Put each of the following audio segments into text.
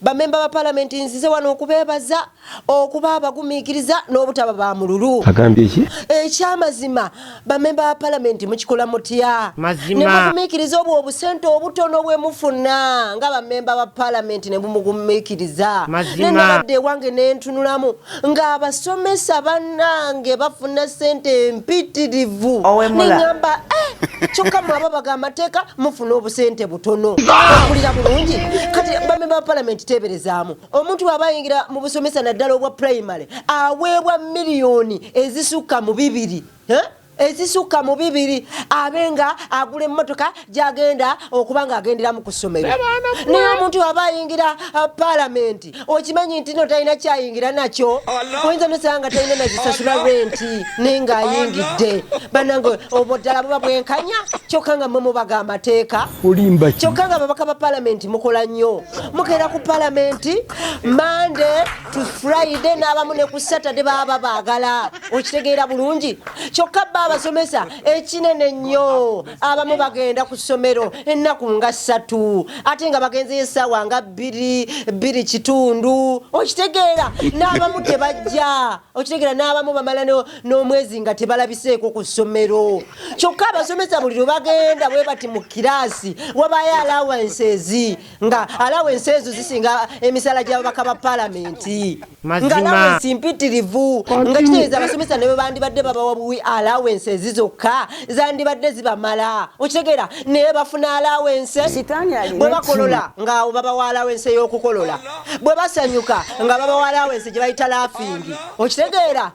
bamemba ba parliament nzize wano okubebaza okuba abagumikiriza n'obutaba ba mululu agambye iki ekyamazima bamemba ba parliament mukikola mutya ne bagumikiriza obusente obutono bwe mufuna nga bamemba ba parliament ne bumugumikiriza nabadde wange nentunulamu nga abasomesa bannange bafuna sente mpitirivu ningamba kyokka mwababaga amateeka mufuna obusente butono okulira bulungi kati bamemba ba parliament teberezaamu omuntu abayingira mu busomesa naddala obwa primary aweebwa miliyoni ezisukka mu 2 ezisuka mu 2 abenga agule emmotoka jagenda okubanga agendera mu kusomero ne omuntu abayingira parliament okimanyi nti no talina kyayingira nakyo oyinza nosanga talina nazisasula rent nenga ayingidde banange oboddala buba bwenkanya kyokka nga mwe mubaga amateeka kyokka nga babaka ba parliament mukola nnyo mukera ku parliament Monday to Friday n'abamu ne ku Saturday baba baagala okitegeera bulungi kyokka abasomesa ekinene nnyo abamu bagenda ku ssomero ennaku nga 3 ate nga bagenze essaawa nga 2 kitundu okitegeera n'abamu tebajja okitegeera n'abamu bamala n'omwezi nga tebalabiseeko ku ssomero kyokka abasomesa buli lwe bagenda bwe bati mu kiraasi wabayo allowances nga allowances zisinga emisala gy'ababaka ba palamenti nga allowance mpitirivu nga kitegeeza abasomesa ne bwe bandibadde babawa buwi allowance zizokka zandibadde zibamala okitegeera naye bafuna allowance bwe bakolola nga babawa allowance y'okukolola bwe basanyuka nga babawa allowance gye bayita laughing okitegeera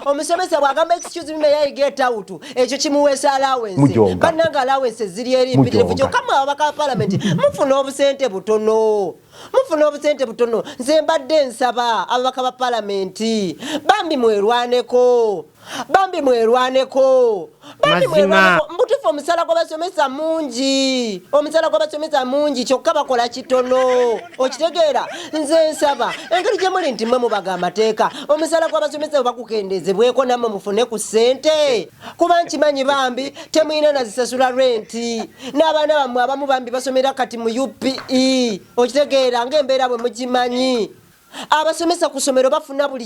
omusomesa bw'agamba excuse me may I get out ekyo kimuweesa allowance bannanga allowance ziri eri mpitirivu kyokka mwe ababaka ba parliament mufuna obusente butono nze mbadde nsaba ababaka ba parliament bambi mwerwaneko mbutufu omusala gw'abasomesa mungi kyokka bakola kitono okitegeera nze nsaba engeri gye muli nti mmwe mubaga amateeka omusala gw'abasomesa bakukendezebweko nammwe mufune ku ssente kuba nkimanyi bambi temuyina nazisasula renti n'abaana bammwe abamu bambi basomera kati mu UPE okitegeera ng'embeera bwe mugimanyi abasomesa ku ssomero bafuna buli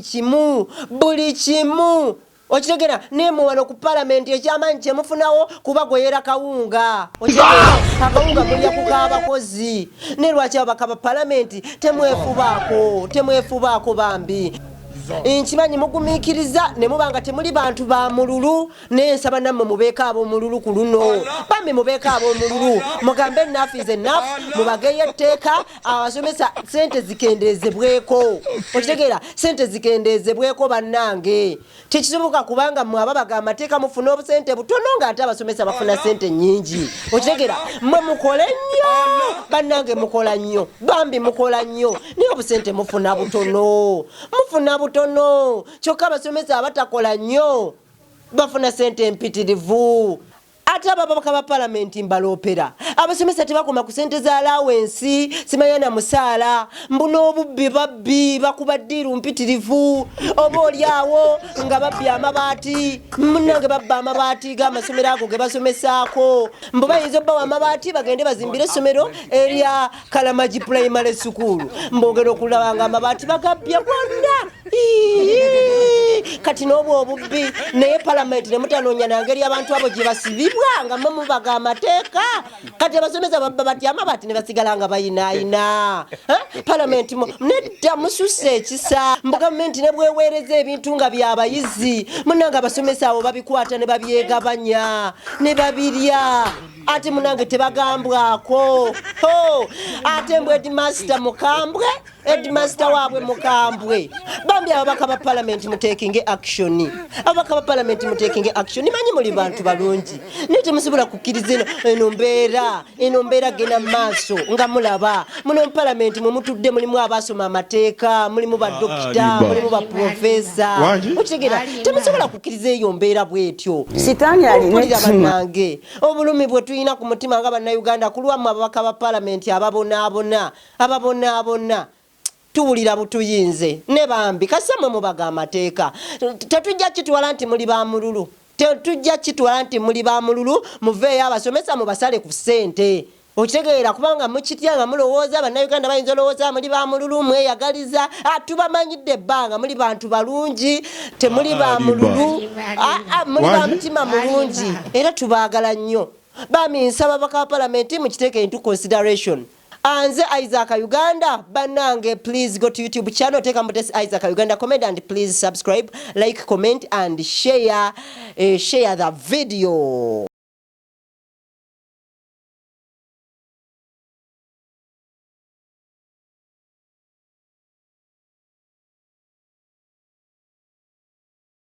kimu okitegeera nemwe wano ku parliament ekyamaanyi kyemufunawo kuba goyera kawunga okitegeera akawunga mulya kuk'abakozi ne lwaki ababaka ba parliament temwefubaako bambi nkimanyi mugumikiriza ne mubanga temuli bantu ba mululu nensaba nammwe mubeeko ab'omululu ku luno bambi mubeeko ab'omululu mugambe enough is enough mubageyo etteeka abasomesa sente zikendezebweko okitegeera sente zikendezebweko bannange tekisoboka kubanga mmwe ababaga amateeka mufuna obusente butono ng'ate abasomesa bafuna sente nnyingi okitegeera mmwe mukole nnyo bannange mukola nnyo bambi mukola nnyo naye obusente mufuna butono kyokka abasomesa abatakola nnyo bafuna sente mpitirivu ate ababaka ba parliament mbaloopera abasomesa tebakoma ku sente za allowance simanya na musaala mbuna obubbi babbi bakuba ddiiru mpitirivu oba oliawo nga babbi amabaati munnange babba amabaati g'amasomero ago ge basomesaako mbu bayinza obbawa amabaati bagende bazimbire essomero erya Kalamagi primary school mbogera okulaba nga amabaati bagabbya bwonna kati n'obwo obubbi naye parliament ne mutanoonya nangeri abantu abo gye basibibwa nga mmwe mubaga amateeka kati abasomesa babba bati amabaati ne basigala nga bayinaayina parliament nedda mususse ekisa mbu gavumenti ne bweweereza ebintu nga byabayizi munange abasomesa abo babikwata ne babyegabanya ne babirya ate munange tebagambwako ate mbwe headmaster waabwe mukambwe bambi ababaka ba parliament mutekinge action manyi muli bantu balungi naye temusobola kukkiriza eno mbeera gena maaso nga mulaba muno mu parliament mwe mutudde mulimu abasoma amateeka mulimu badokita mulimu baprofesa okitegeera temusobola kukkiriza eyo mbeera bwetyo sitaani alina bannange obulumi bwe tulina ku mutima nga bannayuganda kulwamu ababaka ba parliament ababonaabona tuwulira butuyinze ne bambi kasamwe mubaga amateeka tetujja kitwala nti muli ba mululu muveeyo abasomesa mubasale ku ssente okitegeera kubanga mukityanga mulowooza bannayuganda bayinza olowooza muli bamululu mweyagaliza tubamanyidde ebbanga muli bantu balungi temuli bamululu muli bamutima mulungi era tubaagala nnyo bami nsaba baka palamenti mukiteeke into consideration. Anze Isaac Uganda banange, please go to YouTube channel, take a mutesi Isaac Uganda, comment and please subscribe, like, comment and share the video.